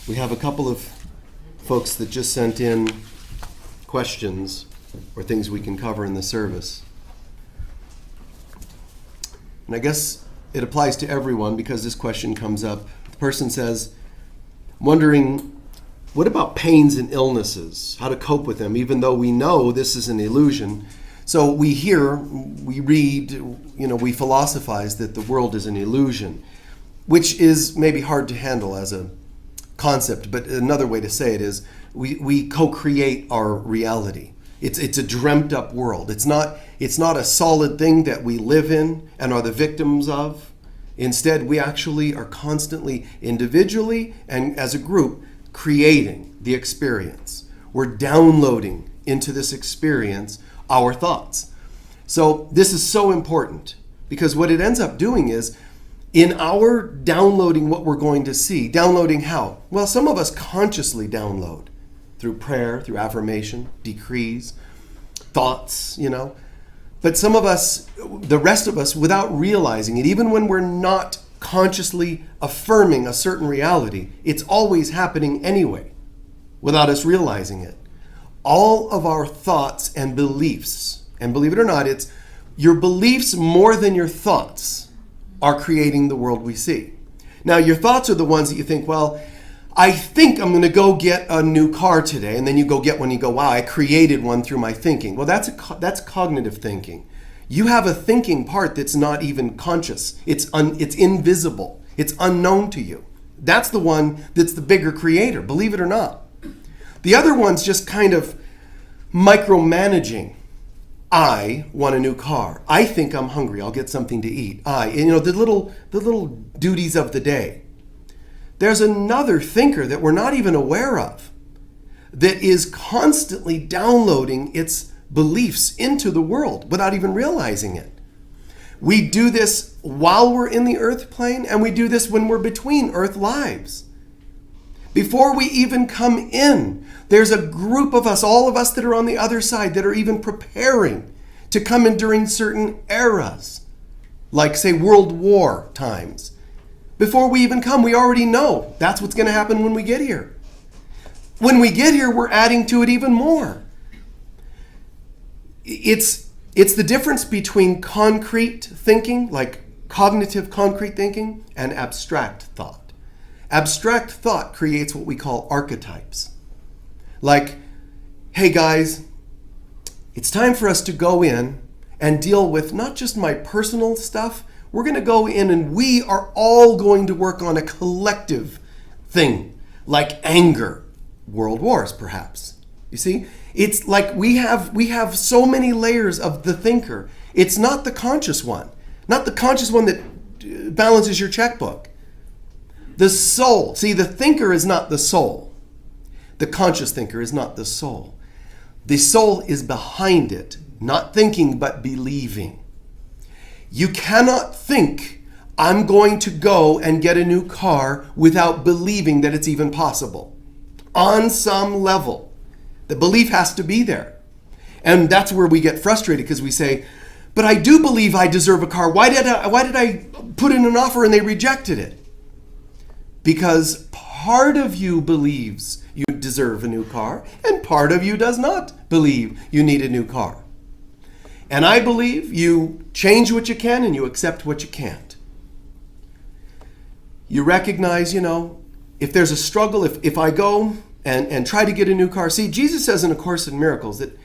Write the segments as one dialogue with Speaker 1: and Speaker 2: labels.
Speaker 1: We have a couple of folks that just sent in questions or things we can cover in the service. And I guess it applies to everyone because this question comes up. The person says, wondering, what about pains and illnesses? How to cope with them, even though we know this is an illusion. So we hear, we read, we philosophize that the world is an illusion, which is maybe hard to handle as a concept, but another way to say it is we co-create our reality. It's a dreamt up world. It's not a solid thing that we live in and are the victims of. Instead, we actually are constantly, individually and as a group, creating the experience. We're downloading into this experience our thoughts. So this is so important because what it ends up doing is in our downloading what we're going to see, downloading how? Well, some of us consciously download through prayer, through affirmation, decrees, thoughts, But some of us, the rest of us, without realizing it, even when we're not consciously affirming a certain reality, it's always happening anyway, without us realizing it. All of our thoughts and beliefs, and believe it or not, it's your beliefs more than your thoughts are creating the world we see. Now, your thoughts are the ones that you think, well, I think I'm going to go get a new car today, and then you go get one, and you go, wow, I created one through my thinking. Well, that's cognitive thinking. You have a thinking part that's not even conscious. It's invisible. It's unknown to you. That's the one that's the bigger creator, believe it or not. The other one's just kind of micromanaging. I want a new car. I think I'm hungry. I'll get something to eat. The little duties of the day. There's another thinker that we're not even aware of that is constantly downloading its beliefs into the world without even realizing it. We do this while we're in the earth plane, and we do this when we're between earth lives. Before we even come in, there's a group of us, all of us that are on the other side, that are even preparing to come in during certain eras, like, say, World War times. Before we even come, we already know that's what's going to happen when we get here. When we get here, we're adding to it even more. It's the difference between concrete thinking, like cognitive concrete thinking, and abstract thought. Abstract thought creates what we call archetypes. Like, hey guys, it's time for us to go in and deal with not just my personal stuff. We're going to go in and we are all going to work on a collective thing, like anger, world wars perhaps. You see, it's like we have so many layers of the thinker. It's not the conscious one, not the conscious one that balances your checkbook. The soul. See, the thinker is not the soul. The conscious thinker is not the soul. The soul is behind it, not thinking, but believing. You cannot think, I'm going to go and get a new car without believing that it's even possible. On some level, the belief has to be there. And that's where we get frustrated because we say, but I do believe I deserve a car. Why did I put in an offer and they rejected it? Because part of you believes you deserve a new car, and part of you does not believe you need a new car. And I believe you change what you can and you accept what you can't. You recognize, if there's a struggle, if I go and try to get a new car. See, Jesus says in A Course in Miracles that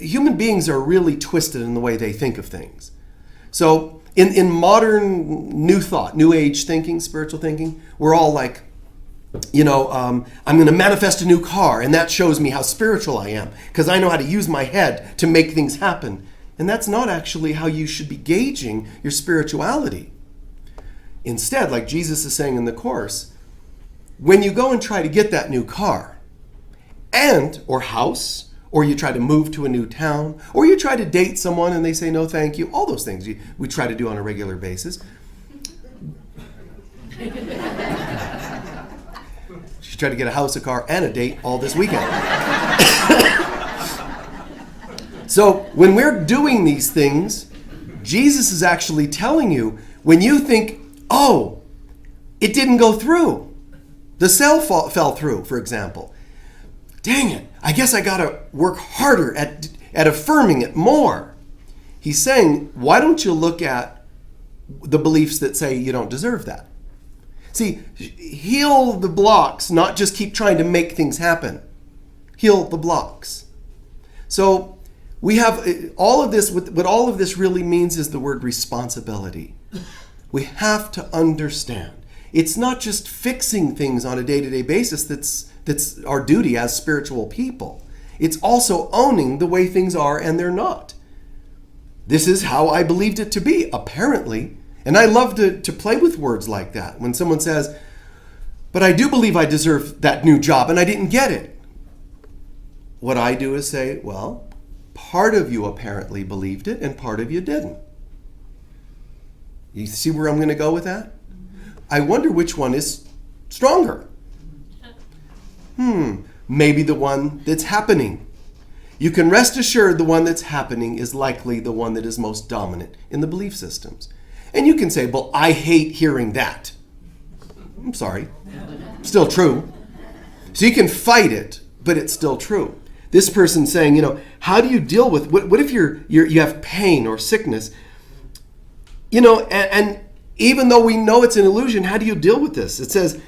Speaker 1: human beings are really twisted in the way they think of things. So in modern new thought, new age thinking, spiritual thinking, we're all like, I'm going to manifest a new car, and that shows me how spiritual I am because I know how to use my head to make things happen. And that's not actually how you should be gauging your spirituality. Instead, like Jesus is saying in the Course, when you go and try to get that new car or house, or you try to move to a new town, or you try to date someone and they say no thank you, all those things we try to do on a regular basis. She tried to get a house, a car, and a date all this weekend. So when we're doing these things, Jesus is actually telling you, when you think, oh, it didn't go through, The cell fell through, for example. Dang it, I guess I got to work harder at affirming it more. He's saying, why don't you look at the beliefs that say you don't deserve that? See, heal the blocks, not just keep trying to make things happen. Heal the blocks. So we have all of this. What all of this really means is the word responsibility. We have to understand. It's not just fixing things on a day-to-day basis that's our duty as spiritual people. It's also owning the way things are and they're not. This is how I believed it to be, apparently. And I love to play with words like that. When someone says, but I do believe I deserve that new job and I didn't get it. What I do is say, well, part of you apparently believed it and part of you didn't. You see where I'm going to go with that? I wonder which one is stronger. Maybe the one that's happening. You can rest assured the one that's happening is likely the one that is most dominant in the belief systems. And you can say, well, I hate hearing that. I'm sorry. Still true. So you can fight it, but it's still true. This person's saying, how do you deal with, what if you have pain or sickness? And even though we know it's an illusion, how do you deal with this? It says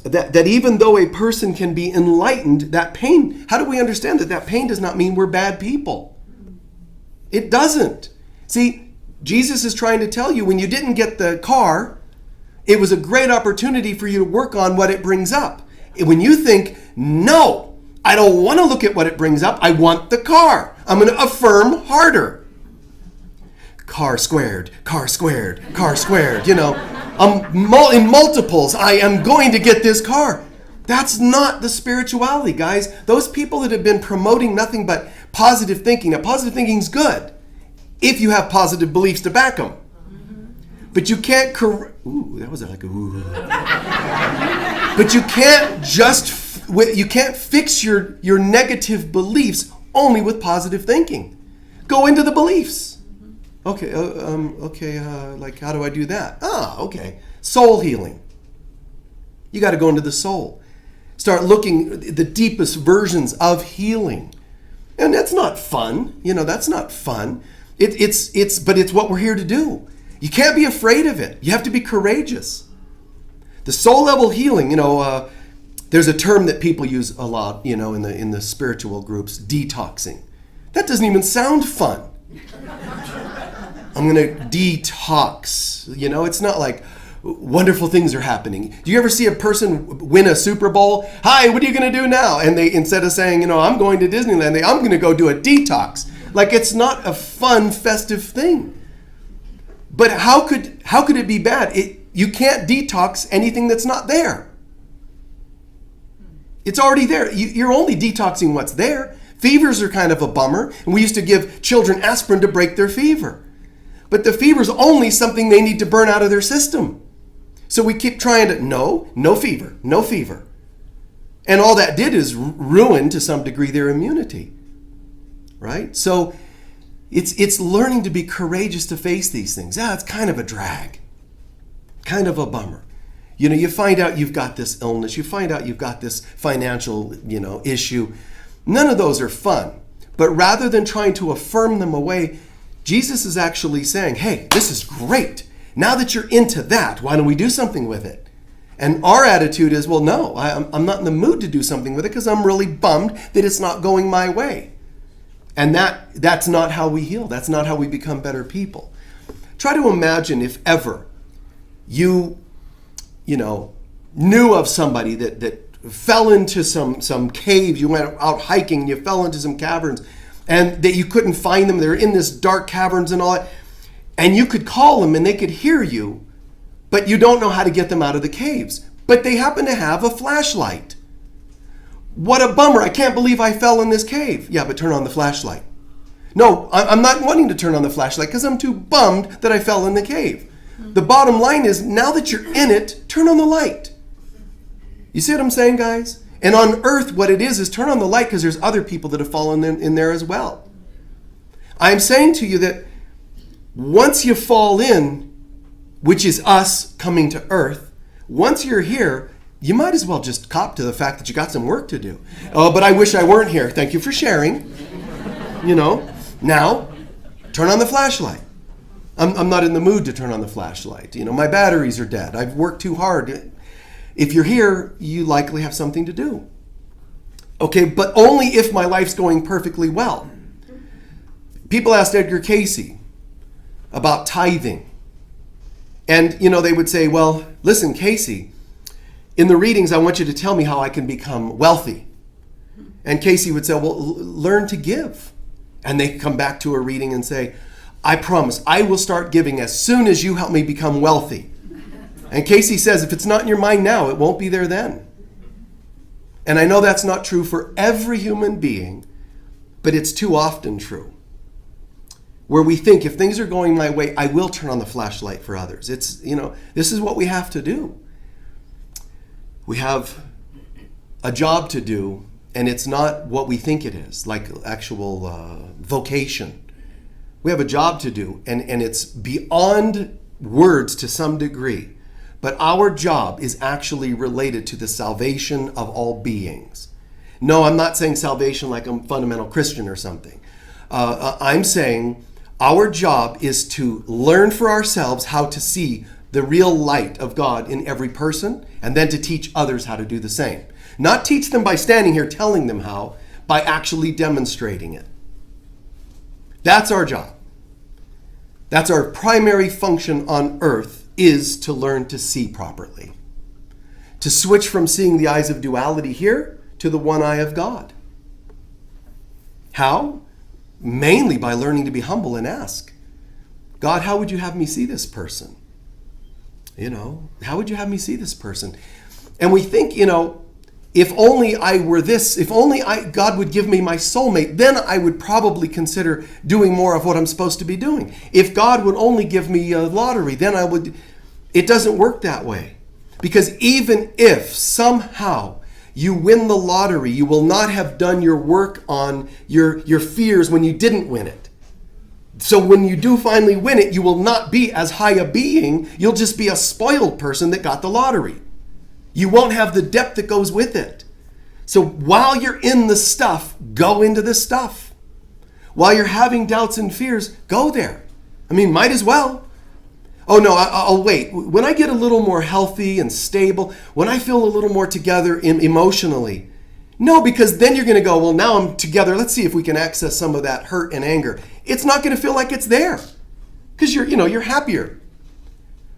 Speaker 1: that even though a person can be enlightened, that pain, how do we understand that pain does not mean we're bad people? It doesn't. See, Jesus is trying to tell you when you didn't get the car, it was a great opportunity for you to work on what it brings up. When you think, no, I don't want to look at what it brings up, I want the car. I'm going to affirm harder. Car squared, car squared, car squared. In multiples, I am going to get this car. That's not the spirituality, guys. Those people that have been promoting nothing but positive thinking. Now, positive thinking is good if you have positive beliefs to back them. But you can't ooh, that was like a ooh. But you can't fix your negative beliefs only with positive thinking. Go into the beliefs. Okay, like how do I do that? Okay. Soul healing. You got to go into the soul. Start looking at the deepest versions of healing. And that's not fun. That's not fun. But it's what we're here to do. You can't be afraid of it. You have to be courageous. The soul level healing, there's a term that people use a lot, in the spiritual groups, detoxing. That doesn't even sound fun. I'm going to detox. It's not like wonderful things are happening. Do you ever see a person win a Super Bowl? Hi, what are you going to do now? And they, instead of saying, I'm going to Disneyland, I'm going to go do a detox. Like, it's not a fun, festive thing. But how could it be bad? You can't detox anything that's not there. It's already there. You're only detoxing what's there. Fevers are kind of a bummer. And we used to give children aspirin to break their fever. But the fever's only something they need to burn out of their system. So we keep trying to, no fever, no fever. And all that did is ruin, to some degree, their immunity. Right? So it's learning to be courageous to face these things. It's kind of a drag. Kind of a bummer. You find out you've got this illness. You find out you've got this financial, issue. None of those are fun. But rather than trying to affirm them away, Jesus is actually saying, hey, this is great. Now that you're into that, why don't we do something with it? And our attitude is, well, no, I'm not in the mood to do something with it because I'm really bummed that it's not going my way. And that's not how we heal. That's not how we become better people. Try to imagine if ever you knew of somebody that fell into some caves. You went out hiking and you fell into some caverns and that you couldn't find them. They're in this dark caverns and all that. And you could call them and they could hear you, but you don't know how to get them out of the caves. But they happen to have a flashlight. What a bummer. I can't believe I fell in this cave. Yeah, but turn on the flashlight. No, I'm not wanting to turn on the flashlight because I'm too bummed that I fell in the cave. The bottom line is, now that you're in it, turn on the light. You see what I'm saying, guys? And on earth, what it is turn on the light because there's other people that have fallen in there as well. I'm saying to you that once you fall in, which is us coming to earth, once you're here, you might as well just cop to the fact that you got some work to do. Oh, but I wish I weren't here. Thank you for sharing. Now, turn on the flashlight. I'm not in the mood to turn on the flashlight. My batteries are dead. I've worked too hard. If you're here, you likely have something to do. Okay, but only if my life's going perfectly well. People asked Edgar Casey about tithing. And, they would say, well, listen, Casey, in the readings, I want you to tell me how I can become wealthy. And Casey would say, well, learn to give. And they come back to a reading and say, I promise, I will start giving as soon as you help me become wealthy. And Casey says, if it's not in your mind now, it won't be there then. And I know that's not true for every human being, but it's too often true. Where we think, if things are going my way, I will turn on the flashlight for others. It's, this is what we have to do. We have a job to do, and it's not what we think it is, like actual vocation. We have a job to do, and it's beyond words to some degree. But our job is actually related to the salvation of all beings. No, I'm not saying salvation like I'm a fundamental Christian or something. I'm saying our job is to learn for ourselves how to see the real light of God in every person, and then to teach others how to do the same. Not teach them by standing here telling them how, by actually demonstrating it. That's our job. That's our primary function on earth, is to learn to see properly. To switch from seeing the eyes of duality here to the one eye of God. How? Mainly by learning to be humble and ask, God, how would you have me see this person? How would you have me see this person? And we think, if only I were this, if only God would give me my soulmate, then I would probably consider doing more of what I'm supposed to be doing. If God would only give me a lottery, then I would. It doesn't work that way. Because even if somehow you win the lottery, you will not have done your work on your fears when you didn't win it. So when you do finally win it, you will not be as high a being. You'll just be a spoiled person that got the lottery. You won't have the depth that goes with it. So while you're in the stuff, go into the stuff. While you're having doubts and fears, go there. Might as well. Oh no, I'll wait. When I get a little more healthy and stable, when I feel a little more together emotionally. No, because then you're going to go, well, now I'm together. Let's see if we can access some of that hurt and anger. It's not going to feel like it's there because you're happier.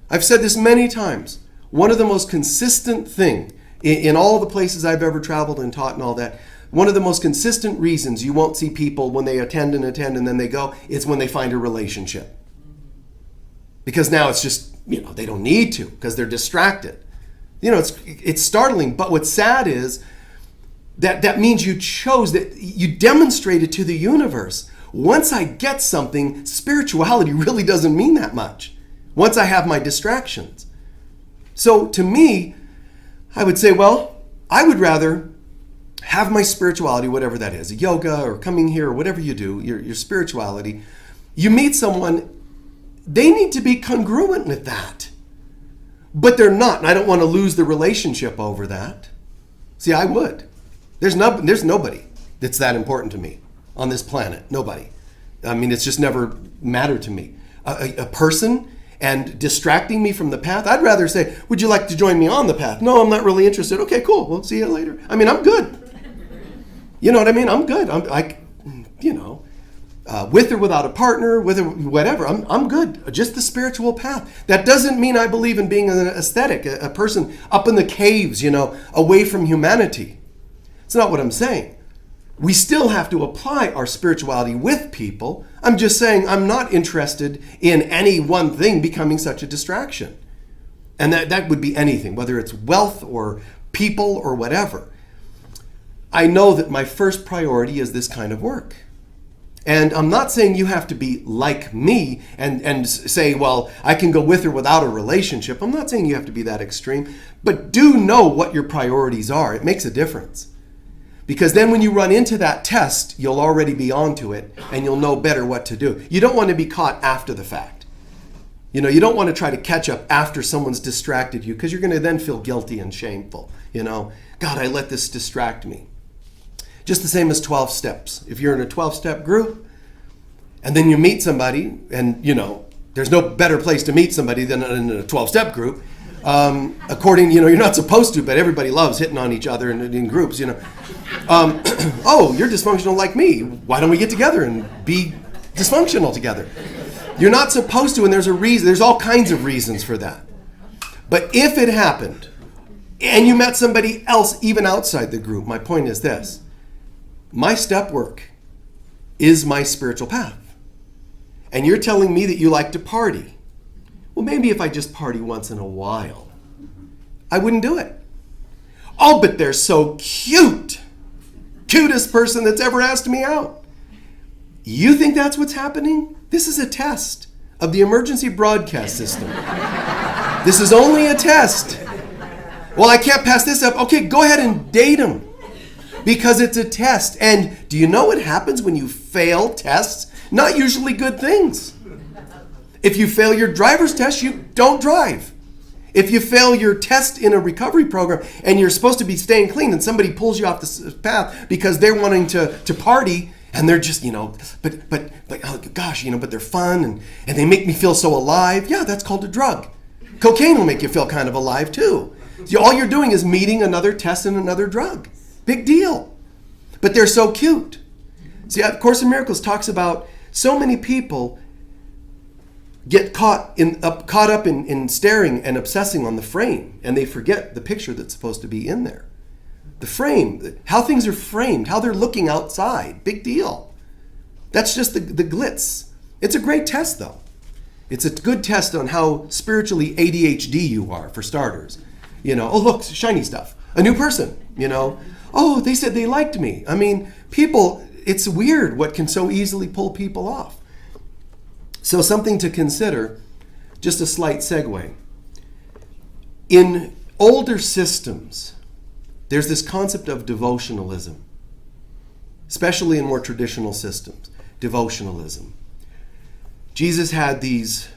Speaker 1: I've said this many times. One of the most consistent thing in all the places I've ever traveled and taught and all that, one of the most consistent reasons you won't see people when they attend and then they go is when they find a relationship. Because now it's just, they don't need to because they're distracted. It's startling. But what's sad is that means you chose, that you demonstrated to the universe. Once I get something, spirituality really doesn't mean that much. Once I have my distractions. So to me, I would say, well, I would rather have my spirituality, whatever that is, yoga or coming here or whatever you do, your spirituality. You meet someone, they need to be congruent with that. But they're not, and I don't want to lose the relationship over that. See, I would. There's nobody that's that important to me on this planet. Nobody. It's just never mattered to me. A person and distracting me from the path, I'd rather say, would you like to join me on the path? No, I'm not really interested. Okay, cool. We'll see you later. I'm good. You know what I mean? I'm good. With or without a partner, with or whatever, I'm good. Just the spiritual path. That doesn't mean I believe in being an ascetic, a person up in the caves, away from humanity. It's not what I'm saying. We still have to apply our spirituality with people. I'm just saying I'm not interested in any one thing becoming such a distraction. And that would be anything, whether it's wealth or people or whatever. I know that my first priority is this kind of work. And I'm not saying you have to be like me and say, well, I can go with or without a relationship. I'm not saying you have to be that extreme. But do know what your priorities are. It makes a difference. Because then when you run into that test, you'll already be onto it and you'll know better what to do. You don't want to be caught after the fact. You don't want to try to catch up after someone's distracted you, because you're going to then feel guilty and shameful. God, I let this distract me. Just the same as 12 steps. If you're in a 12-step group and then you meet somebody, and there's no better place to meet somebody than in a 12-step group. You're not supposed to, but everybody loves hitting on each other in groups. Oh, you're dysfunctional like me. Why don't we get together and be dysfunctional together? You're not supposed to, and there's a reason. There's all kinds of reasons for that. But if it happened, and you met somebody else even outside the group, my point is this. My step work is my spiritual path. And you're telling me that you like to party. Well, maybe if I just party once in a while, I wouldn't do it. Oh, but they're so cute. Cutest person that's ever asked me out. You think that's what's happening? This is a test of the emergency broadcast system. This is only a test. Well, I can't pass this up. Okay, go ahead and date them. Because it's a test. And do you know what happens when you fail tests? Not usually good things. If you fail your driver's test, you don't drive. If you fail your test in a recovery program and you're supposed to be staying clean and somebody pulls you off the path because they're wanting to party and they're just, but oh gosh, but they're fun and they make me feel so alive. Yeah, that's called a drug. Cocaine will make you feel kind of alive too. All you're doing is meeting another test and another drug. Big deal. But they're so cute. See, A Course in Miracles talks about so many people get caught up in staring and obsessing on the frame, and they forget the picture that's supposed to be in there. The frame, how things are framed, how they're looking outside, big deal. That's just the glitz. It's a great test, though. It's a good test on how spiritually ADHD you are, for starters. Oh, look, shiny stuff. A new person, Oh, they said they liked me. I mean, people, it's weird what can so easily pull people off. So something to consider, just a slight segue. In older systems, there's this concept of devotionalism, especially in more traditional systems, devotionalism. Jesus had these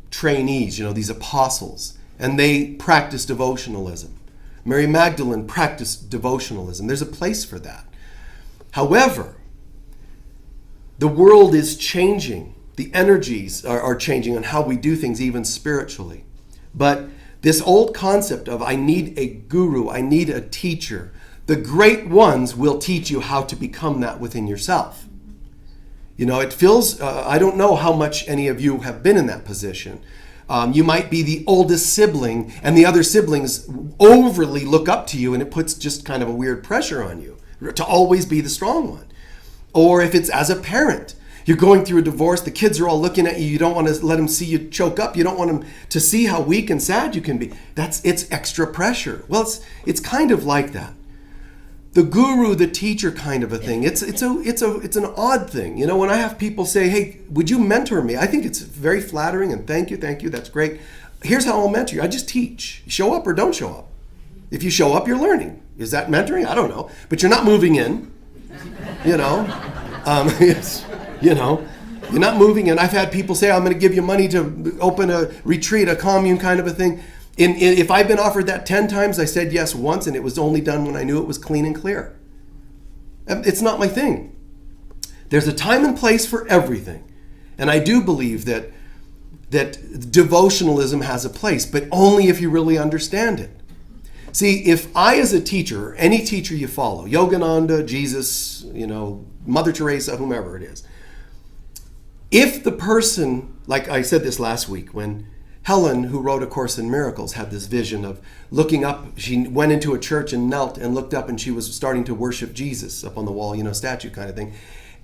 Speaker 1: trainees, these apostles, and they practiced devotionalism. Mary Magdalene practiced devotionalism. There's a place for that. However, the world is changing. The energies are changing on how we do things, even spiritually. But this old concept of I need a guru, I need a teacher, the great ones will teach you how to become that within yourself. It feels, I don't know how much any of you have been in that position. You might be the oldest sibling, and the other siblings overly look up to you, and it puts just kind of a weird pressure on you to always be the strong one. Or if it's as a parent, you're going through a divorce, the kids are all looking at you, you don't want to let them see you choke up, you don't want them to see how weak and sad you can be. It's extra pressure. Well, it's kind of like that. The guru, the teacher kind of a thing. It's an odd thing. When I have people say, hey, would you mentor me? I think it's very flattering, and thank you, that's great. Here's how I'll mentor you. I just teach. Show up or don't show up. If you show up, you're learning. Is that mentoring? I don't know. But you're not moving in. You're not moving in. I've had people say, I'm going to give you money to open a retreat, a commune kind of a thing. If I've been offered that 10 times, I said yes once, and it was only done when I knew it was clean and clear. It's not my thing. There's a time and place for everything. And I do believe that devotionalism has a place, but only if you really understand it. See, if I as a teacher, any teacher you follow, Yogananda, Jesus, Mother Teresa, whomever it is, if the person, like I said this last week, when Helen, who wrote A Course in Miracles, had this vision of looking up. She went into a church and knelt and looked up, and she was starting to worship Jesus up on the wall, statue kind of thing.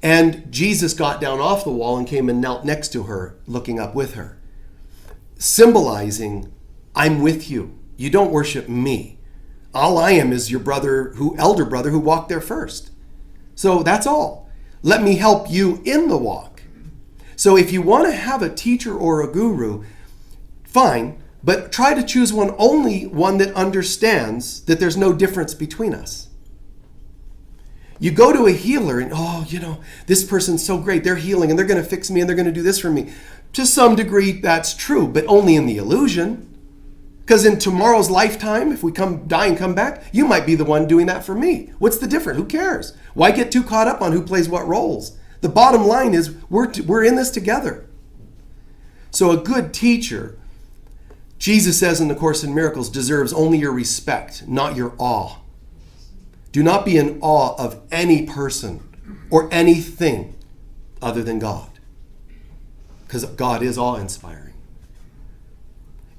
Speaker 1: And Jesus got down off the wall and came and knelt next to her, looking up with her, symbolizing, I'm with you. You don't worship me. All I am is your elder brother who walked there first. So that's all. Let me help you in the walk. So if you want to have a teacher or a guru, fine, but try to choose only one that understands that there's no difference between us. You go to a healer and, this person's so great. They're healing and they're going to fix me and they're going to do this for me. To some degree, that's true, but only in the illusion. Because in tomorrow's lifetime, if we die and come back, you might be the one doing that for me. What's the difference? Who cares? Why get too caught up on who plays what roles? The bottom line is we're in this together. So a good teacher, Jesus says in the Course in Miracles, deserves only your respect, not your awe. Do not be in awe of any person or anything other than God. Because God is awe-inspiring.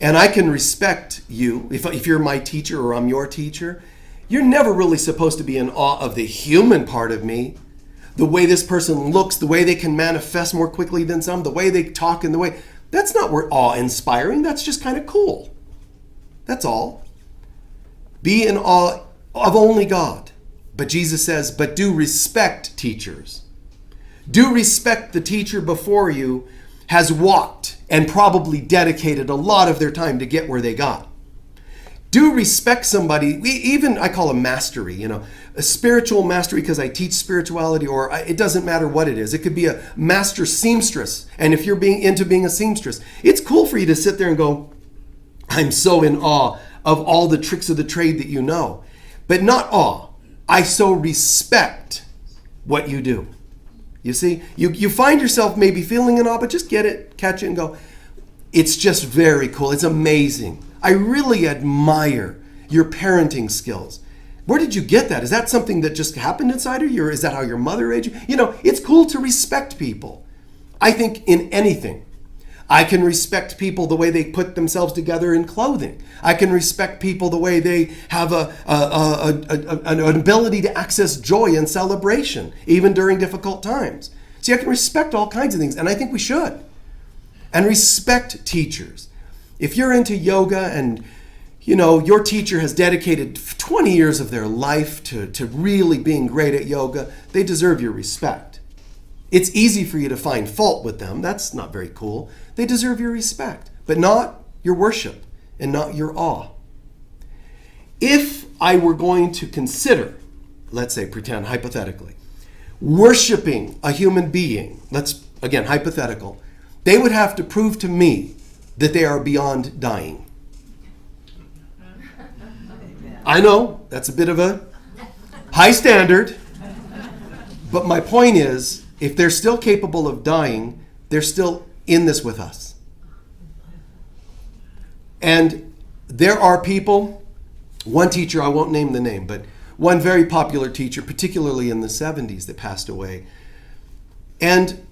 Speaker 1: And I can respect you. If you're my teacher or I'm your teacher, you're never really supposed to be in awe of the human part of me. The way this person looks, the way they can manifest more quickly than some, the way they talk and the way... That's not awe-inspiring. That's just kind of cool. That's all. Be in awe of only God. But Jesus says, but do respect teachers. Do respect the teacher before you has walked and probably dedicated a lot of their time to get where they got. Do respect somebody, even I call a mastery, a spiritual mastery because I teach spirituality, or it doesn't matter what it is. It could be a master seamstress. And if you're into being a seamstress, it's cool for you to sit there and go, I'm so in awe of all the tricks of the trade that you know. But not awe. I so respect what you do. You see, you find yourself maybe feeling in awe, but just get it, catch it, and go, it's just very cool. It's amazing. I really admire your parenting skills. Where did you get that? Is that something that just happened inside of you, or is that how your mother raised you? It's cool to respect people. I think in anything. I can respect people the way they put themselves together in clothing. I can respect people the way they have an ability to access joy and celebration, even during difficult times. See, I can respect all kinds of things, and I think we should. And respect teachers. If you're into yoga and, your teacher has dedicated 20 years of their life to really being great at yoga, they deserve your respect. It's easy for you to find fault with them. That's not very cool. They deserve your respect, but not your worship and not your awe. If I were going to consider, let's say, pretend hypothetically, worshiping a human being, again, hypothetical, they would have to prove to me that they are beyond dying. I know, that's a bit of a high standard, but my point is, if they're still capable of dying, they're still in this with us. And there are people, one teacher, I won't name the name, but one very popular teacher, particularly in the 70s, that passed away. And,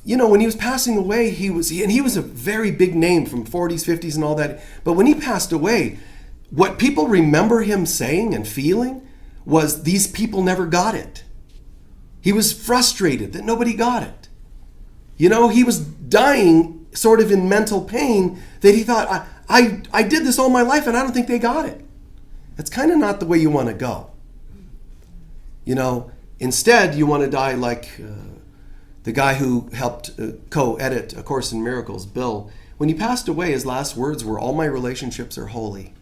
Speaker 1: when he was passing away, he was a very big name from 40s, 50s, and all that. But when he passed away, what people remember him saying and feeling was these people never got it. He was frustrated that nobody got it. He was dying sort of in mental pain that he thought, I did this all my life and I don't think they got it. That's kind of not the way you want to go. Instead you want to die like the guy who helped co-edit A Course in Miracles, Bill. When he passed away, his last words were, all my relationships are holy.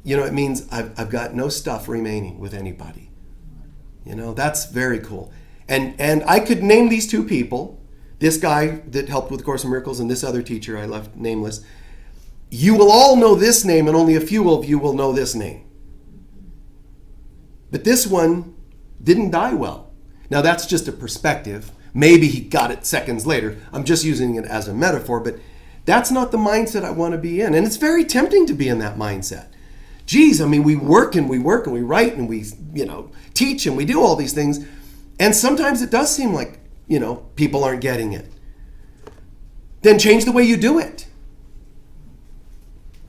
Speaker 1: It means I've got no stuff remaining with anybody. That's very cool. And I could name these two people, this guy that helped with A Course in Miracles and this other teacher I left nameless. You will all know this name and only a few of you will know this name. But this one didn't die well. Now that's just a perspective. Maybe he got it seconds later. I'm just using it as a metaphor, but that's not the mindset I want to be in. And it's very tempting to be in that mindset. Geez, we work and we write and we, teach and we do all these things. And sometimes it does seem like, people aren't getting it. Then change the way you do it.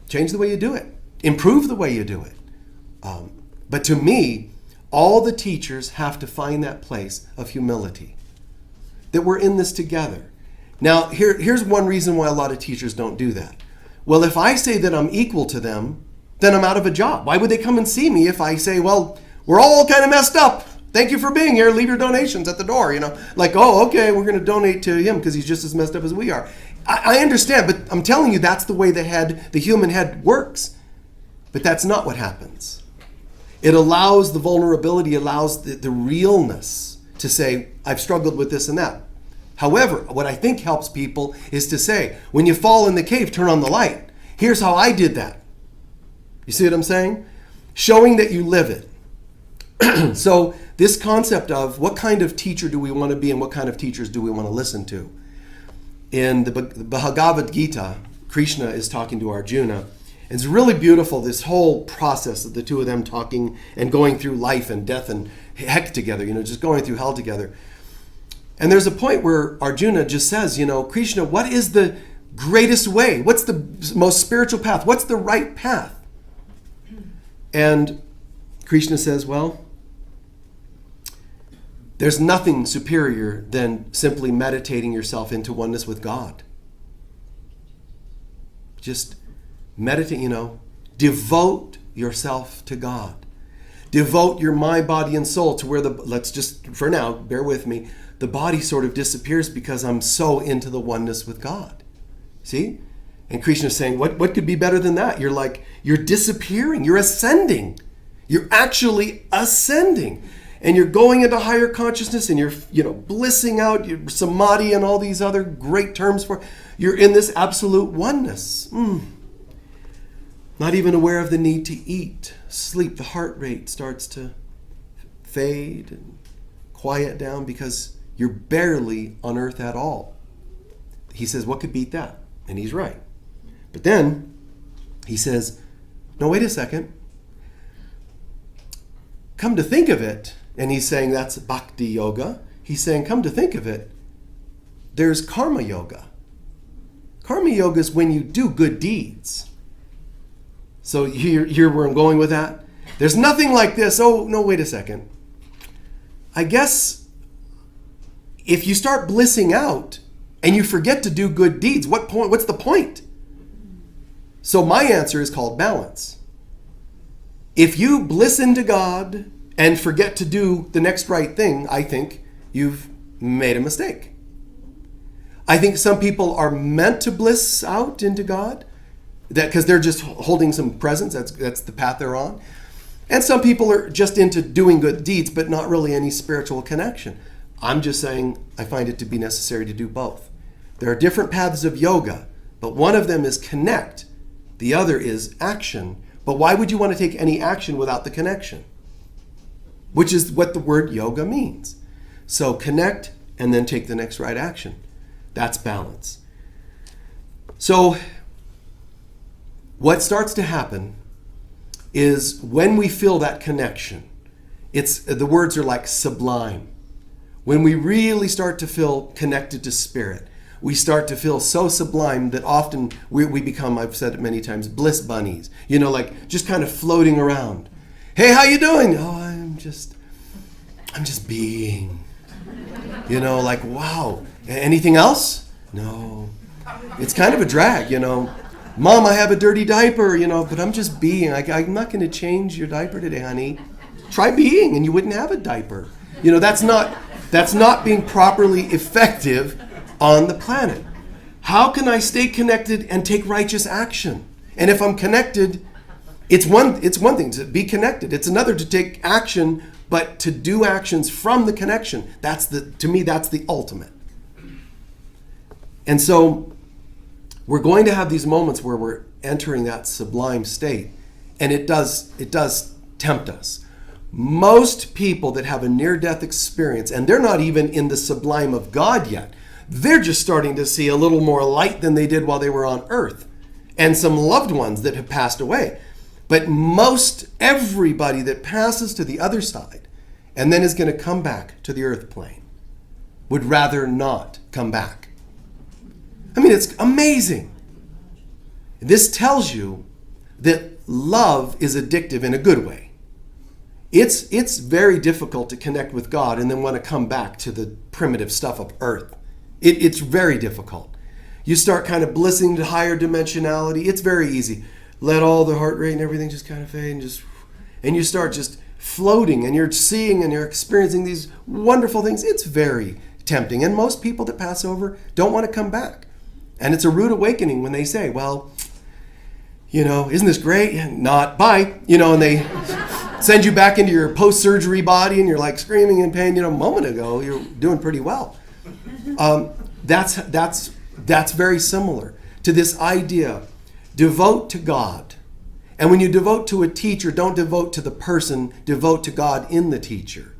Speaker 1: Change the way you do it. Improve the way you do it. But to me, all the teachers have to find that place of humility. That we're in this together. Now, here's one reason why a lot of teachers don't do that. Well, if I say that I'm equal to them, then I'm out of a job. Why would they come and see me if I say, well, we're all kind of messed up. Thank you for being here. Leave your donations at the door, Like, oh, okay, we're going to donate to him because he's just as messed up as we are. I understand, but I'm telling you that's the way the human head works. But that's not what happens. It allows the vulnerability, allows the realness to say, I've struggled with this and that. However, what I think helps people is to say, when you fall in the cave, turn on the light. Here's how I did that. You see what I'm saying? Showing that you live it. So this concept of what kind of teacher do we want to be and what kind of teachers do we want to listen to? In the Bhagavad Gita, Krishna is talking to Arjuna. It's really beautiful, this whole process of the two of them talking and going through life and death and heck together, just going through hell together. And there's a point where Arjuna just says, Krishna, what is the greatest way? What's the most spiritual path? What's the right path? And Krishna says, well, there's nothing superior than simply meditating yourself into oneness with God. Just meditate, devote yourself to God. Devote your mind, body, and soul to where let's just, for now, bear with me, the body sort of disappears because I'm so into the oneness with God. See? And Krishna's saying, what could be better than that? You're disappearing. You're ascending. You're actually ascending. And you're going into higher consciousness and you're, blissing out, your samadhi and all these other great terms for, you're in this absolute oneness. Not even aware of the need to eat, sleep. The heart rate starts to fade and quiet down because you're barely on earth at all. He says, what could beat that? And he's right. But then he says, no, wait a second. Come to think of it, and he's saying that's bhakti yoga. He's saying, come to think of it, there's karma yoga. Karma yoga is when you do good deeds. So here where I'm going with that. There's nothing like this. Oh, no, wait a second. I guess if you start blissing out and you forget to do good deeds, what's the point? So my answer is called balance. If you bliss into God and forget to do the next right thing, I think you've made a mistake. I think some people are meant to bliss out into God, that because they're just holding some presence, that's the path they're on. And some people are just into doing good deeds, but not really any spiritual connection. I'm just saying I find it to be necessary to do both. There are different paths of yoga, but one of them is connect. The other is action. But why would you want to take any action without the connection? Which is what the word yoga means. So connect and then take the next right action. That's balance. So what starts to happen is when we feel that connection, the words are like sublime. When we really start to feel connected to spirit, we start to feel so sublime that often we become, I've said it many times, bliss bunnies. Like just kind of floating around. Hey, how you doing? Oh, I'm just being. Like, wow. Anything else? No. It's kind of a drag, Mom, I have a dirty diaper, but I'm just being. I'm not going to change your diaper today, honey. Try being and you wouldn't have a diaper. That's not being properly effective on the planet. How can I stay connected and take righteous action? And if I'm connected, it's one thing to be connected. It's another to take action, but to do actions from the connection. To me, that's the ultimate. And so we're going to have these moments where we're entering that sublime state, and it does tempt us. Most people that have a near-death experience, and they're not even in the sublime of God yet, they're just starting to see a little more light than they did while they were on earth, and some loved ones that have passed away. But everybody that passes to the other side and then is going to come back to the earth plane would rather not come back. I mean, it's amazing. This tells you that love is addictive in a good way. It's very difficult to connect with God and then want to come back to the primitive stuff of earth. It's very difficult. You start kind of blissing to higher dimensionality. It's very easy. Let all the heart rate and everything just kind of fade and you start just floating and you're seeing and you're experiencing these wonderful things. It's very tempting. And most people that pass over don't want to come back. And it's a rude awakening when they say, well, isn't this great? Not, bye. And they send you back into your post-surgery body and you're like screaming in pain. A moment ago, you're doing pretty well. That's very similar to this idea. Devote to God. And when you devote to a teacher, don't devote to the person, devote to God in the teacher.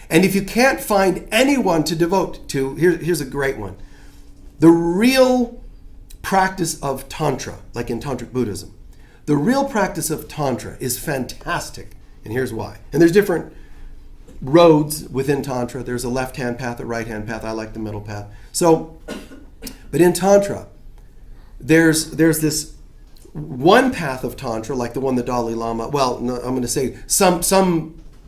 Speaker 1: And if you can't find anyone to devote to, here's a great one. The real practice of Tantra, like in Tantric Buddhism, the real practice of Tantra is fantastic. And here's why. And there's different roads within Tantra. There's a left-hand path, a right-hand path. I like the middle path. So, but in Tantra, there's this one path of Tantra, like the one the Dalai Lama, well, no, I'm going to say some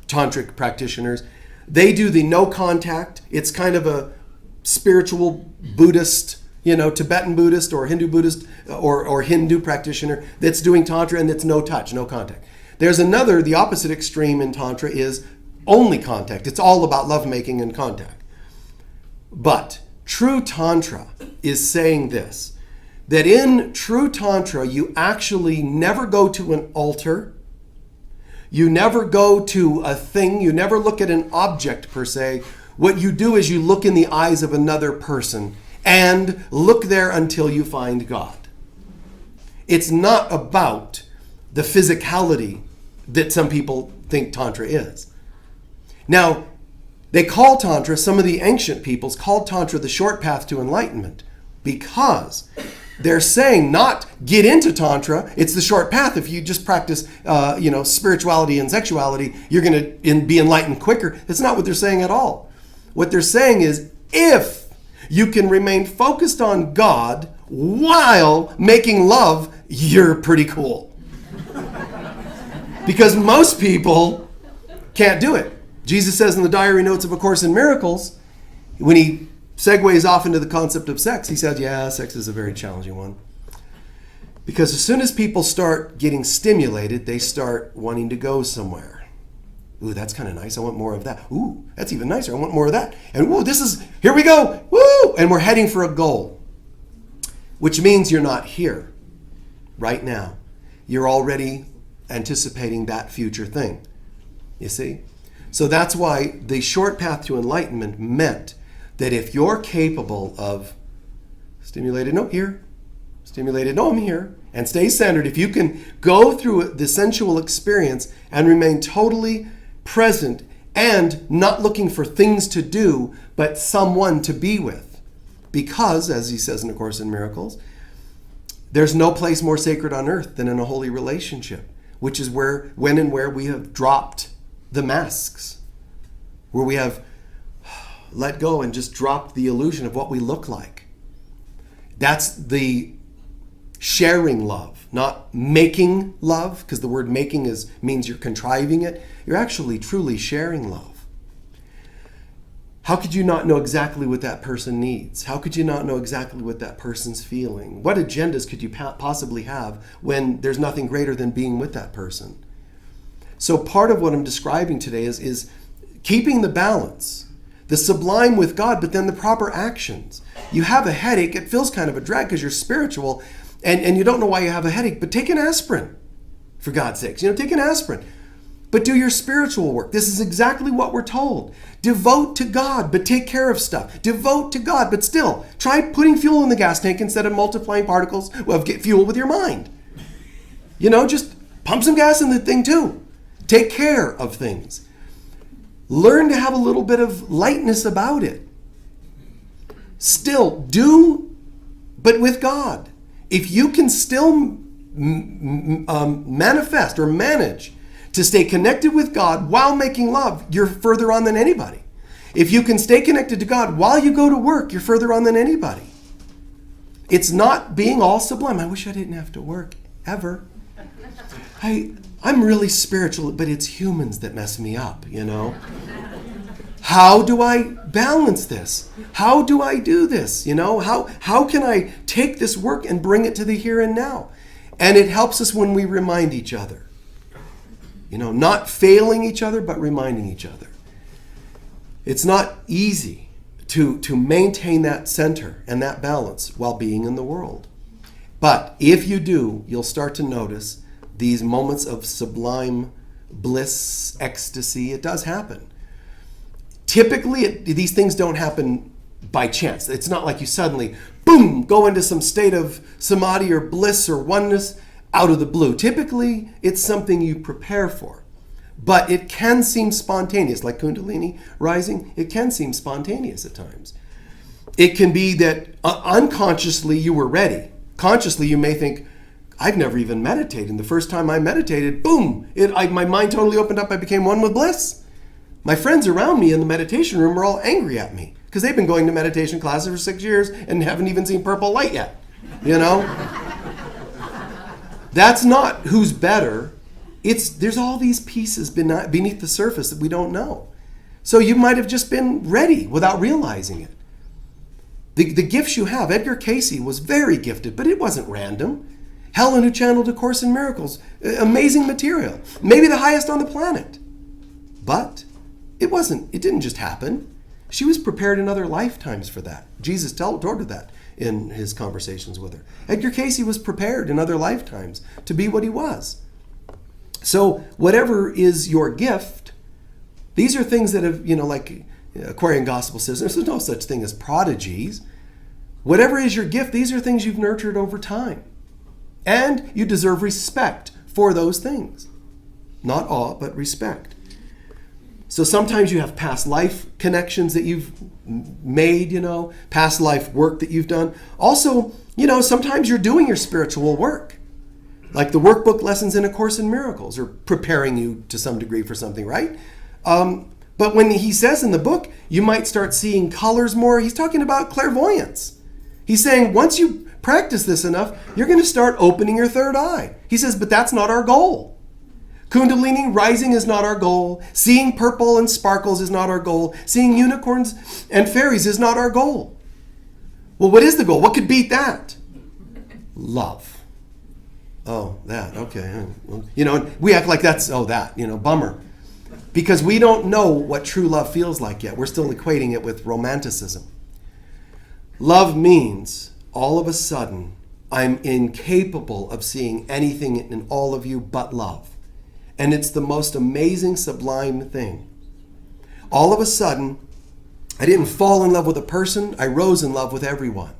Speaker 1: Tantric practitioners, they do the no contact. It's kind of a spiritual Buddhist, Tibetan Buddhist or Hindu Buddhist or Hindu practitioner that's doing Tantra, and it's no touch, no contact. There's another, the opposite extreme in Tantra is only contact. It's all about lovemaking and contact. But true Tantra is saying this, that in true Tantra, you actually never go to an altar. You never go to a thing. You never look at an object per se. What you do is you look in the eyes of another person and look there until you find God. It's not about the physicality that some people think Tantra is. Now, they call Tantra, some of the ancient peoples called Tantra the short path to enlightenment because they're saying not get into Tantra, it's the short path. If you just practice spirituality and sexuality, you're going to be enlightened quicker. That's not what they're saying at all. What they're saying is if you can remain focused on God while making love, you're pretty cool. Because most people can't do it. Jesus says in the diary notes of A Course in Miracles, when he segues off into the concept of sex, he says, yeah, sex is a very challenging one. Because as soon as people start getting stimulated, they start wanting to go somewhere. Ooh, that's kind of nice. I want more of that. Ooh, that's even nicer. I want more of that. And whoa, here we go. Woo! And we're heading for a goal. Which means you're not here right now. You're already anticipating that future thing. You see? So that's why the short path to enlightenment meant that if you're capable of stimulated, no, here, stimulated, no, I'm here, and stay centered, if you can go through the sensual experience and remain totally present and not looking for things to do, but someone to be with. Because, as he says in A Course in Miracles, there's no place more sacred on earth than in a holy relationship, which is when and where we have dropped the masks, where we have let go and just dropped the illusion of what we look like. That's the sharing love, not making love, because the word making means you're contriving it. You're actually truly sharing love. How could you not know exactly what that person needs? How could you not know exactly what that person's feeling? What agendas could you possibly have when there's nothing greater than being with that person? So part of what I'm describing today is keeping the balance, the sublime with God, but then the proper actions. You have a headache, it feels kind of a drag because you're spiritual, and you don't know why you have a headache, but take an aspirin, for God's sakes. Take an aspirin. But do your spiritual work. This is exactly what we're told. Devote to God, but take care of stuff. Devote to God, but still, try putting fuel in the gas tank instead of multiplying particles of fuel with your mind. Just pump some gas in the thing too. Take care of things. Learn to have a little bit of lightness about it. Still, do, but with God. If you can still manifest or manage to stay connected with God while making love, you're further on than anybody. If you can stay connected to God while you go to work, you're further on than anybody. It's not being all sublime. I wish I didn't have to work, ever. I'm really spiritual, but it's humans that mess me up, How do I balance this? How do I do this? How can I take this work and bring it to the here and now? And it helps us when we remind each other. Not failing each other, but reminding each other. It's not easy to maintain that center and that balance while being in the world. But if you do, you'll start to notice these moments of sublime bliss, ecstasy. It does happen. Typically, these things don't happen by chance. It's not like you suddenly, boom, go into some state of samadhi or bliss or oneness out of the blue. Typically, it's something you prepare for. But it can seem spontaneous, like Kundalini rising. It can seem spontaneous at times. It can be that unconsciously you were ready. Consciously, you may think, I've never even meditated. And the first time I meditated, boom, my mind totally opened up. I became one with bliss. My friends around me in the meditation room were all angry at me because they've been going to meditation classes for 6 years and haven't even seen purple light yet. You know? That's not who's better. There's all these pieces beneath the surface that we don't know. So you might have just been ready without realizing it. The gifts you have, Edgar Cayce was very gifted, but it wasn't random. Helen, who channeled A Course in Miracles, amazing material, maybe the highest on the planet. But it didn't just happen. She was prepared in other lifetimes for that. Jesus told her that in his conversations with her. Edgar Cayce was prepared in other lifetimes to be what he was. So whatever is your gift, these are things that have, like Aquarian Gospel says, there's no such thing as prodigies. Whatever is your gift, these are things you've nurtured over time. And you deserve respect for those things. Not awe, but respect. So sometimes you have past life connections that you've made, past life work that you've done. Also, sometimes you're doing your spiritual work. Like the workbook lessons in A Course in Miracles are preparing you to some degree for something, right? But when he says in the book, you might start seeing colors more, he's talking about clairvoyance. He's saying once you practice this enough, you're going to start opening your third eye. He says, but that's not our goal. Kundalini rising is not our goal. Seeing purple and sparkles is not our goal. Seeing unicorns and fairies is not our goal. Well, what is the goal? What could beat that? Love. Oh, that, okay. We act like that's, bummer. Because we don't know what true love feels like yet. We're still equating it with romanticism. Love means all of a sudden I'm incapable of seeing anything in all of you but love. And it's the most amazing, sublime thing. All of a sudden, I didn't fall in love with a person, I rose in love with everyone.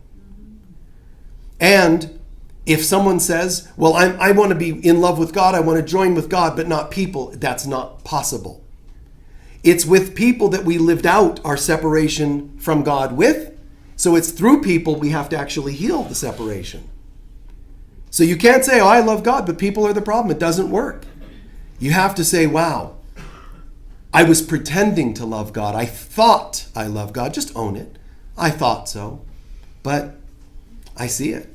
Speaker 1: And if someone says, well, I want to be in love with God, I want to join with God, but not people, that's not possible. It's with people that we lived out our separation from God with. So it's through people we have to actually heal the separation. So you can't say, I love God, but people are the problem. It doesn't work. You have to say, wow, I was pretending to love God. I thought I loved God. Just own it. I thought so. But I see it.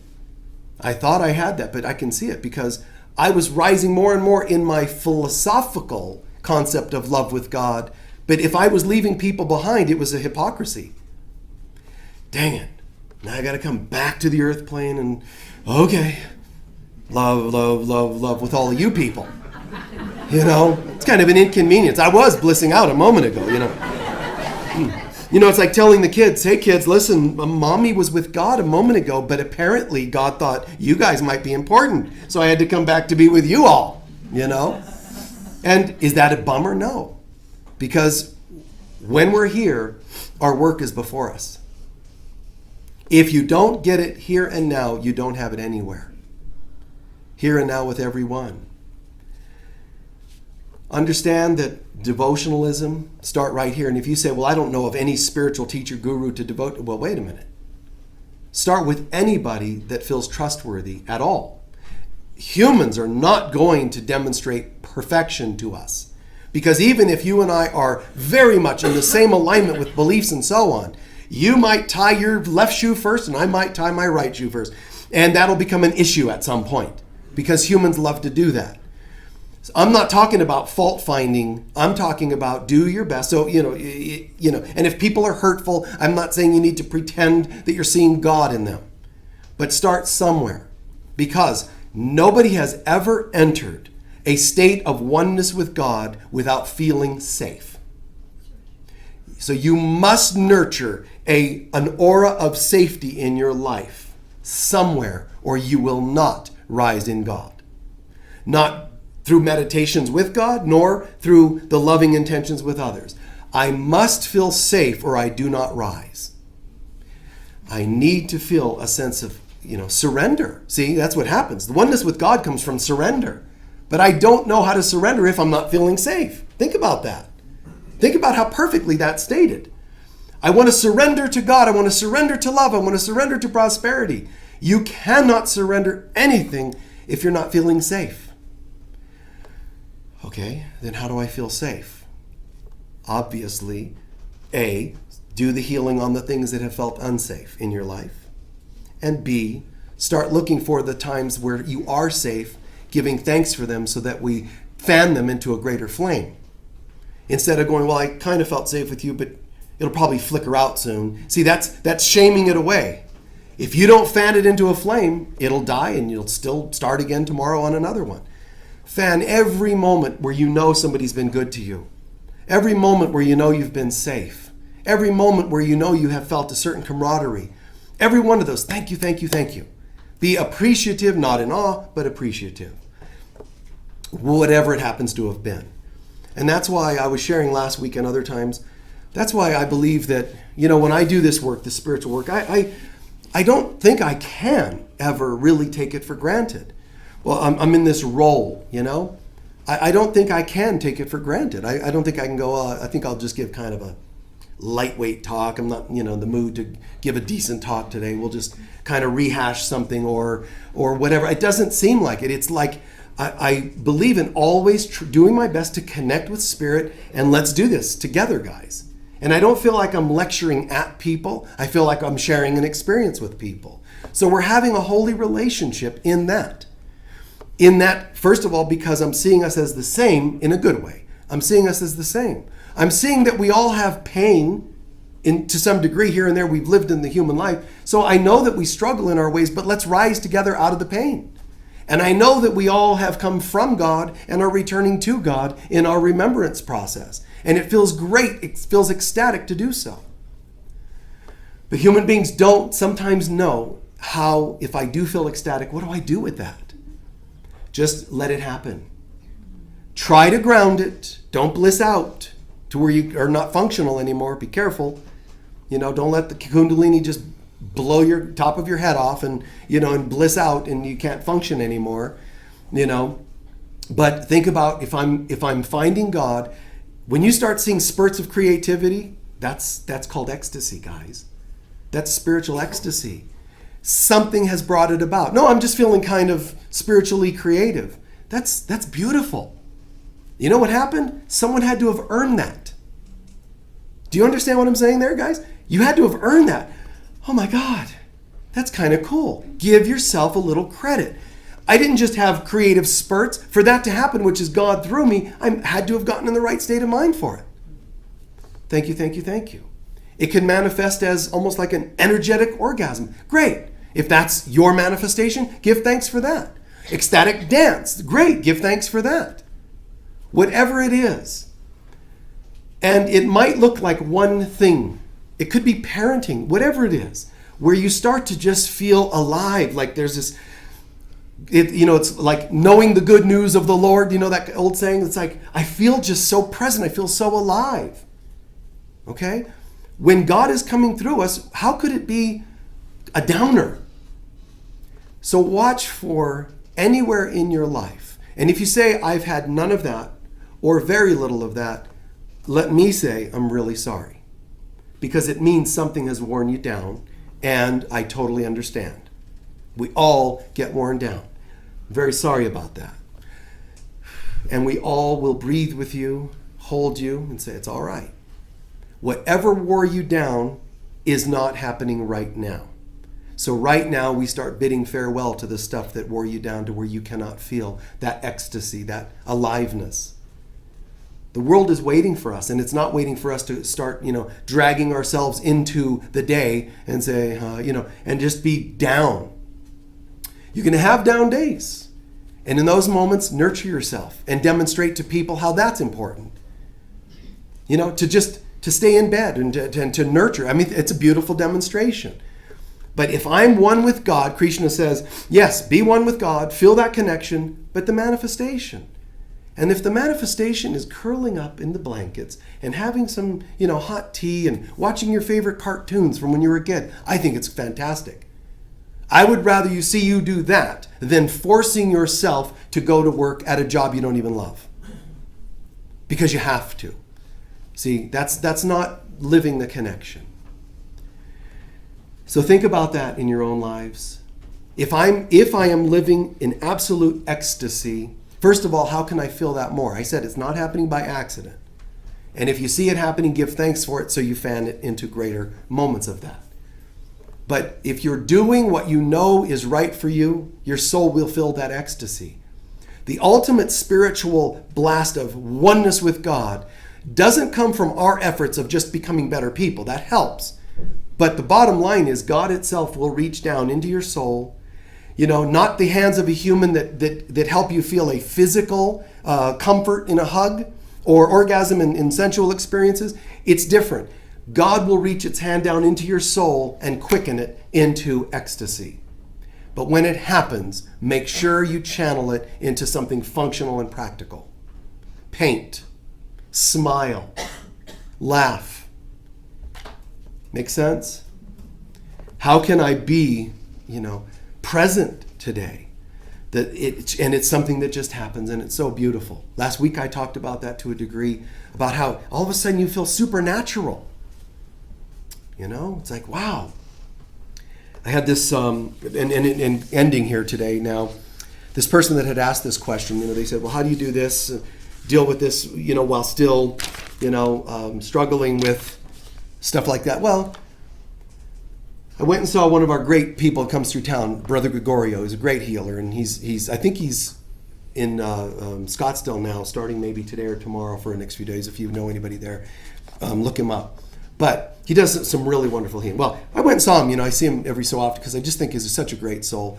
Speaker 1: I thought I had that, but I can see it because I was rising more and more in my philosophical concept of love with God. But if I was leaving people behind, it was a hypocrisy. Dang it. Now I got to come back to the earth plane and, okay, love, love, love, love with all of you people. It's kind of an inconvenience. I was blissing out a moment ago, it's like telling the kids, hey kids, listen, mommy was with God a moment ago, but apparently God thought you guys might be important. So I had to come back to be with you all, And is that a bummer? No. Because when we're here, our work is before us. If you don't get it here and now, you don't have it anywhere. Here and now with everyone. Understand that devotionalism start right here. And if you say, well, I don't know of any spiritual teacher, guru to devote, well, wait a minute. Start with anybody that feels trustworthy at all. Humans are not going to demonstrate perfection to us. Because even if you and I are very much in the same alignment with beliefs and so on, you might tie your left shoe first and I might tie my right shoe first. And that'll become an issue at some point because humans love to do that. So I'm not talking about fault finding. I'm talking about do your best. So, and if people are hurtful, I'm not saying you need to pretend that you're seeing God in them. But start somewhere because nobody has ever entered a state of oneness with God without feeling safe. So you must nurture an aura of safety in your life somewhere, or you will not rise in God. Not through meditations with God, nor through the loving intentions with others. I must feel safe or I do not rise. I need to feel a sense of, surrender. See, that's what happens. The oneness with God comes from surrender. But I don't know how to surrender if I'm not feeling safe. Think about that. Think about how perfectly that's stated. I want to surrender to God. I want to surrender to love. I want to surrender to prosperity. You cannot surrender anything if you're not feeling safe. Okay, then how do I feel safe? Obviously, A, do the healing on the things that have felt unsafe in your life. And B, start looking for the times where you are safe, giving thanks for them so that we fan them into a greater flame. Instead of going, well, I kind of felt safe with you, but it'll probably flicker out soon. See, that's shaming it away. If you don't fan it into a flame, it'll die and you'll still start again tomorrow on another one. Fan every moment where you know somebody's been good to you. Every moment where you know you've been safe. Every moment where you know you have felt a certain camaraderie. Every one of those, thank you, thank you, thank you. Be appreciative, not in awe, but appreciative. Whatever it happens to have been. And that's why I was sharing last week and other times, that's why I believe that, when I do this work, this spiritual work, I don't think I can ever really take it for granted. Well, I'm in this role, I don't think I can take it for granted. I don't think I can go, I think I'll just give kind of a lightweight talk. I'm not, in the mood to give a decent talk today. We'll just kind of rehash something or whatever. It doesn't seem like it. It's like I believe in always doing my best to connect with Spirit, and let's do this together, guys. And I don't feel like I'm lecturing at people. I feel like I'm sharing an experience with people. So we're having a holy relationship in that. In that, first of all, because I'm seeing us as the same in a good way. I'm seeing us as the same. I'm seeing that we all have pain to some degree here and there. We've lived in the human life. So I know that we struggle in our ways, but let's rise together out of the pain. And I know that we all have come from God and are returning to God in our remembrance process. And it feels great. It feels ecstatic to do so. But human beings don't sometimes know how, if I do feel ecstatic, what do I do with that? Just let it happen. Try to ground it. Don't bliss out to where you are not functional anymore. Be careful. Don't let the kundalini just blow your top of your head off and bliss out and you can't function anymore. But think about if I'm finding God, when you start seeing spurts of creativity, that's called ecstasy, guys. That's spiritual ecstasy. Something has brought it about. No, I'm just feeling kind of spiritually creative. That's beautiful. You know what happened? Someone had to have earned that. Do you understand what I'm saying there, guys? You had to have earned that. Oh my God, that's kind of cool. Give yourself a little credit. I didn't just have creative spurts. For that to happen, which is God through me, I had to have gotten in the right state of mind for it. Thank you, thank you, thank you. It can manifest as almost like an energetic orgasm. Great. If that's your manifestation, give thanks for that. Ecstatic dance. Great. Give thanks for that. Whatever it is. And it might look like one thing. It could be parenting, whatever it is, where you start to just feel alive. Like there's this, it's like knowing the good news of the Lord. That old saying? It's like, I feel just so present. I feel so alive. Okay? When God is coming through us, how could it be a downer? So watch for anywhere in your life. And if you say, I've had none of that or very little of that, let me say, I'm really sorry. Because it means something has worn you down, and I totally understand. We all get worn down. I'm very sorry about that. And we all will breathe with you, hold you, and say, it's all right. Whatever wore you down is not happening right now. So right now we start bidding farewell to the stuff that wore you down to where you cannot feel that ecstasy, that aliveness. The world is waiting for us, and it's not waiting for us to start, dragging ourselves into the day and say, and just be down. You're going to have down days. And in those moments, nurture yourself and demonstrate to people how that's important. To stay in bed and to nurture. I mean, it's a beautiful demonstration. But if I'm one with God, Krishna says, yes, be one with God, feel that connection, but the manifestation. And if the manifestation is curling up in the blankets and having some, hot tea and watching your favorite cartoons from when you were a kid, I think it's fantastic. I would rather see you do that than forcing yourself to go to work at a job you don't even love. Because you have to. See, that's not living the connection. So think about that in your own lives. If I am living in absolute ecstasy, first of all, how can I feel that more? I said it's not happening by accident. And if you see it happening, give thanks for it so you fan it into greater moments of that. But if you're doing what you know is right for you, your soul will feel that ecstasy. The ultimate spiritual blast of oneness with God doesn't come from our efforts of just becoming better people. That helps. But the bottom line is God itself will reach down into your soul. Not the hands of a human that help you feel a physical comfort in a hug or orgasm in sensual experiences. It's different. God will reach its hand down into your soul and quicken it into ecstasy. But when it happens, make sure you channel it into something functional and practical. Paint, smile, laugh. Make sense? How can I be, present today? And it's something that just happens, and it's so beautiful. Last week I talked about that to a degree, about how all of a sudden you feel supernatural. It's like, wow. I had this, and ending here today now, this person that had asked this question, they said, well, how do you do this, deal with this, while still, struggling with stuff like that? Well, I went and saw one of our great people that comes through town, Brother Gregorio. He's a great healer, and I think he's in Scottsdale now, starting maybe today or tomorrow for the next few days. If you know anybody there, look him up. But he does some really wonderful healing. Well, I went and saw him. I see him every so often because I just think he's such a great soul.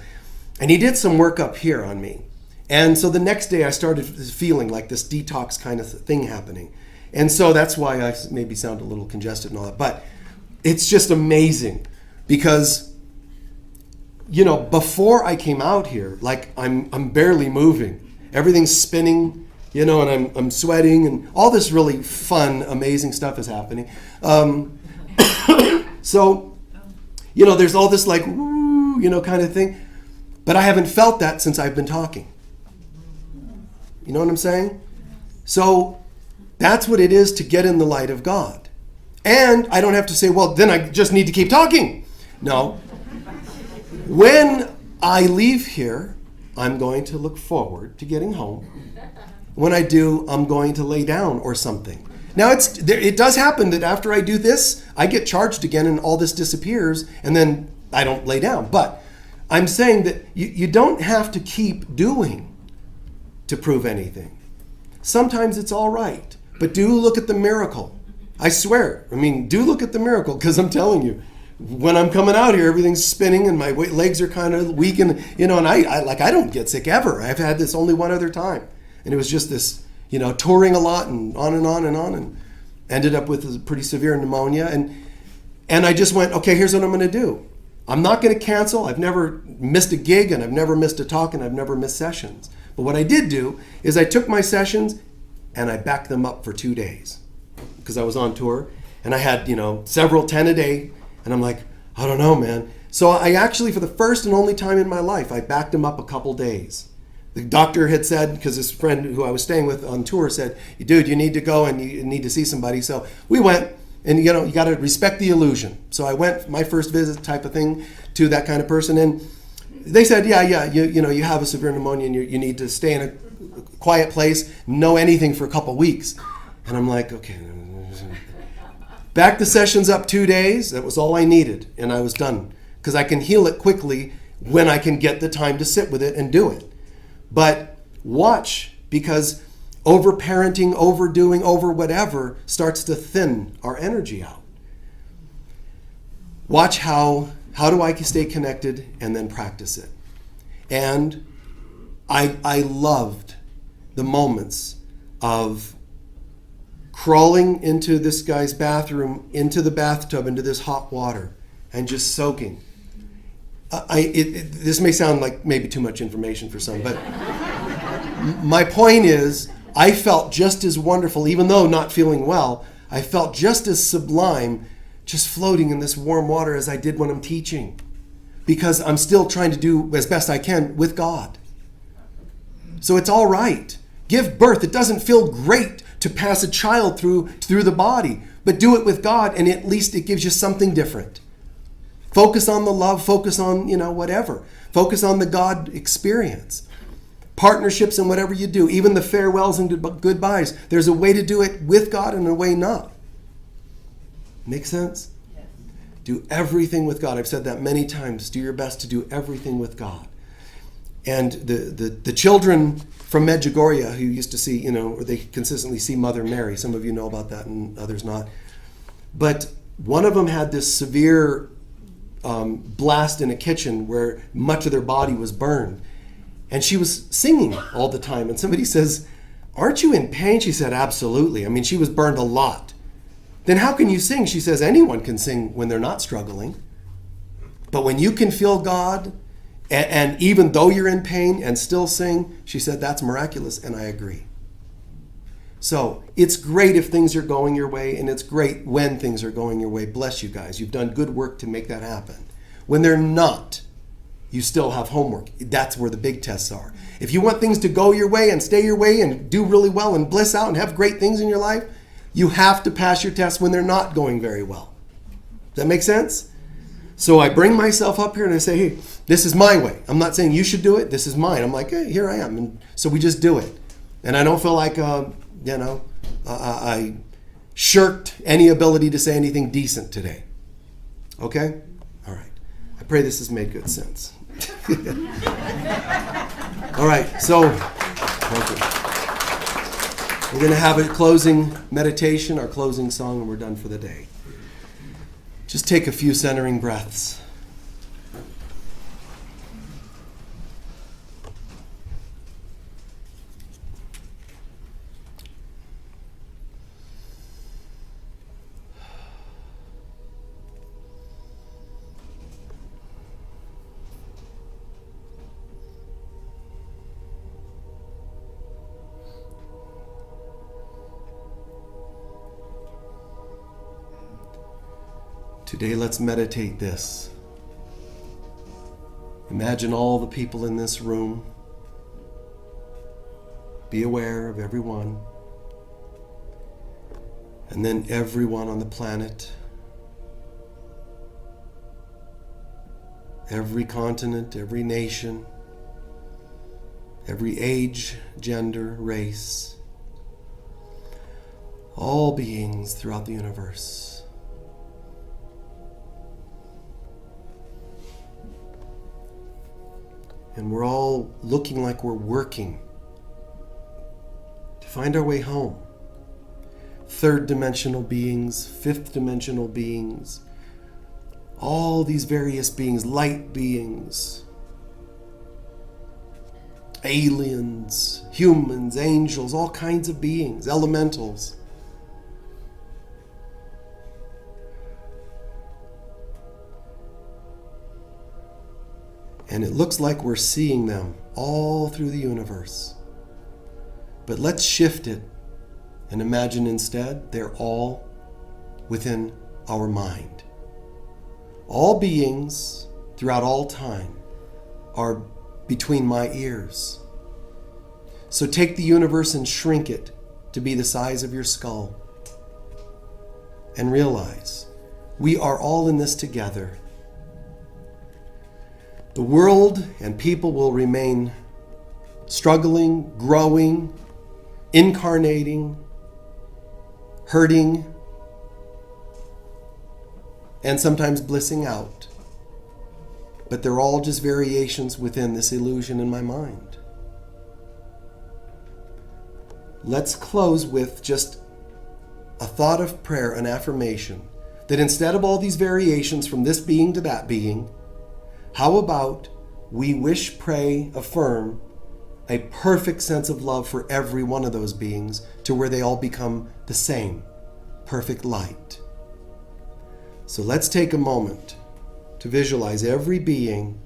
Speaker 1: And he did some work up here on me. And so the next day I started feeling like this detox kind of thing happening. And so that's why I maybe sound a little congested and all that. But it's just amazing because, before I came out here, like I'm barely moving. Everything's spinning. And I'm sweating, and all this really fun, amazing stuff is happening. So, there's all this like, woo, kind of thing. But I haven't felt that since I've been talking. You know what I'm saying? So that's what it is to get in the light of God. And I don't have to say, well, then I just need to keep talking. No. When I leave here, I'm going to look forward to getting home. When I do, I'm going to lay down or something. Now, it does happen that after I do this, I get charged again and all this disappears, and then I don't lay down. But I'm saying that you don't have to keep doing to prove anything. Sometimes it's all right, but do look at the miracle. I swear. Do look at the miracle, because I'm telling you, when I'm coming out here, everything's spinning and my legs are kind of weak, and I don't get sick ever. I've had this only one other time. And it was just this, touring a lot and on and on and on, and ended up with a pretty severe pneumonia. And I just went, okay, here's what I'm going to do. I'm not going to cancel. I've never missed a gig, and I've never missed a talk, and I've never missed sessions. But what I did do is I took my sessions and I backed them up for 2 days because I was on tour, and I had, several 10 a day. And I'm like, I don't know, man. So I actually, for the first and only time in my life, I backed them up a couple days. The doctor had said, because this friend who I was staying with on tour said, dude, you need to go and you need to see somebody. So we went, and you got to respect the illusion. So I went, my first visit type of thing, to that kind of person. And they said, you have a severe pneumonia and you need to stay in a quiet place, know anything for a couple weeks. And I'm like, okay. Back the sessions up 2 days. That was all I needed. And I was done. Because I can heal it quickly when I can get the time to sit with it and do it. But watch, because over-parenting, overdoing, over whatever starts to thin our energy out. Watch how do I stay connected, and then practice it. And I loved the moments of crawling into this guy's bathroom, into the bathtub, into this hot water, and just soaking. This may sound like maybe too much information for some, but my point is, I felt just as wonderful, even though not feeling well. I felt just as sublime just floating in this warm water as I did when I'm teaching, because I'm still trying to do as best I can with God. So it's all right. Give birth. It doesn't feel great to pass a child through the body, but do it with God, and at least it gives you something different. Focus on the love. Focus on, whatever. Focus on the God experience. Partnerships and whatever you do, even the farewells and goodbyes, there's a way to do it with God and a way not. Make sense? Yes. Do everything with God. I've said that many times. Do your best to do everything with God. And the children from Medjugorje who used to see, or they consistently see Mother Mary. Some of you know about that and others not. But one of them had this severe blast in a kitchen where much of their body was burned. And she was singing all the time. And somebody says, "Aren't you in pain?" She said, "Absolutely." I mean, she was burned a lot. Then how can you sing? She says, anyone can sing when they're not struggling. But when you can feel God, and even though you're in pain and still sing, she said, that's miraculous, and I agree. So it's great if things are going your way, and it's great when things are going your way. Bless you guys. You've done good work to make that happen. When they're not, you still have homework. That's where the big tests are. If you want things to go your way and stay your way and do really well and bliss out and have great things in your life, you have to pass your tests when they're not going very well. Does that make sense? So I bring myself up here and I say, hey, this is my way. I'm not saying you should do it. This is mine. I'm like, hey, here I am. And so we just do it. And I don't feel like, I shirked any ability to say anything decent today. Okay? All right. I pray this has made good sense. All right. So, thank you. We're going to have a closing meditation, our closing song, and we're done for the day. Just take a few centering breaths. Today, let's meditate this. Imagine all the people in this room. Be aware of everyone. And then everyone on the planet. Every continent, every nation, every age, gender, race. All beings throughout the universe. And we're all looking like we're working to find our way home. Third dimensional beings, fifth dimensional beings, all these various beings, light beings, aliens, humans, angels, all kinds of beings, elementals. And it looks like we're seeing them all through the universe. But let's shift it and imagine instead they're all within our mind. All beings throughout all time are between my ears. So take the universe and shrink it to be the size of your skull. And realize we are all in this together. The world and people will remain struggling, growing, incarnating, hurting, and sometimes blissing out. But they're all just variations within this illusion in my mind. Let's close with just a thought of prayer, an affirmation, that instead of all these variations from this being to that being, how about we wish, pray, affirm a perfect sense of love for every one of those beings to where they all become the same, perfect light. So let's take a moment to visualize every being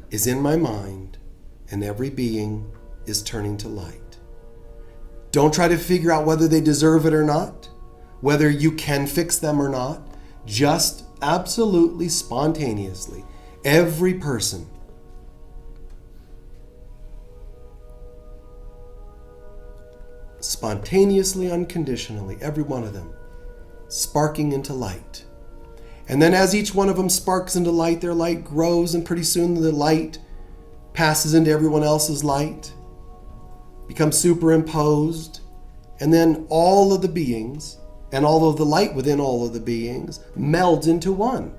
Speaker 1: is in my mind and every being is turning to light. Don't try to figure out whether they deserve it or not, whether you can fix them or not. Just absolutely spontaneously, every person spontaneously, unconditionally, every one of them sparking into light. And then as each one of them sparks into light, their light grows, and pretty soon the light passes into everyone else's light, becomes superimposed, and then all of the beings and all of the light within all of the beings melds into one.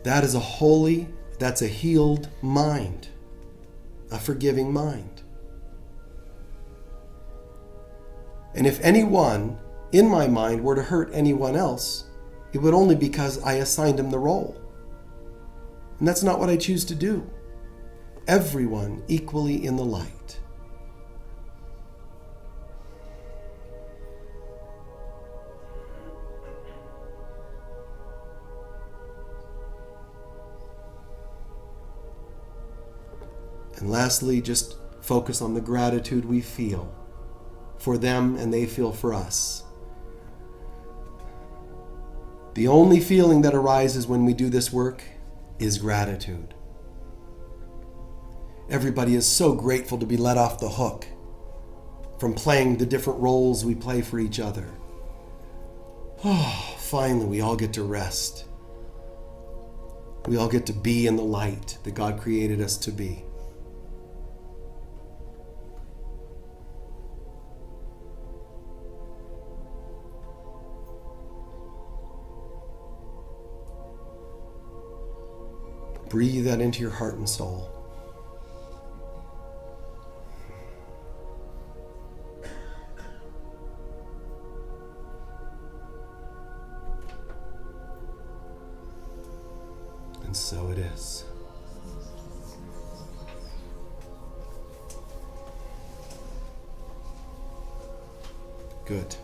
Speaker 1: That is that's a healed mind, a forgiving mind. And if anyone in my mind were to hurt anyone else, it would only be because I assigned him the role. And that's not what I choose to do. Everyone equally in the light. And lastly, just focus on the gratitude we feel for them and they feel for us. The only feeling that arises when we do this work is gratitude. Everybody is so grateful to be let off the hook from playing the different roles we play for each other. Oh, finally, we all get to rest. We all get to be in the light that God created us to be. Breathe that into your heart and soul. And so it is. Good.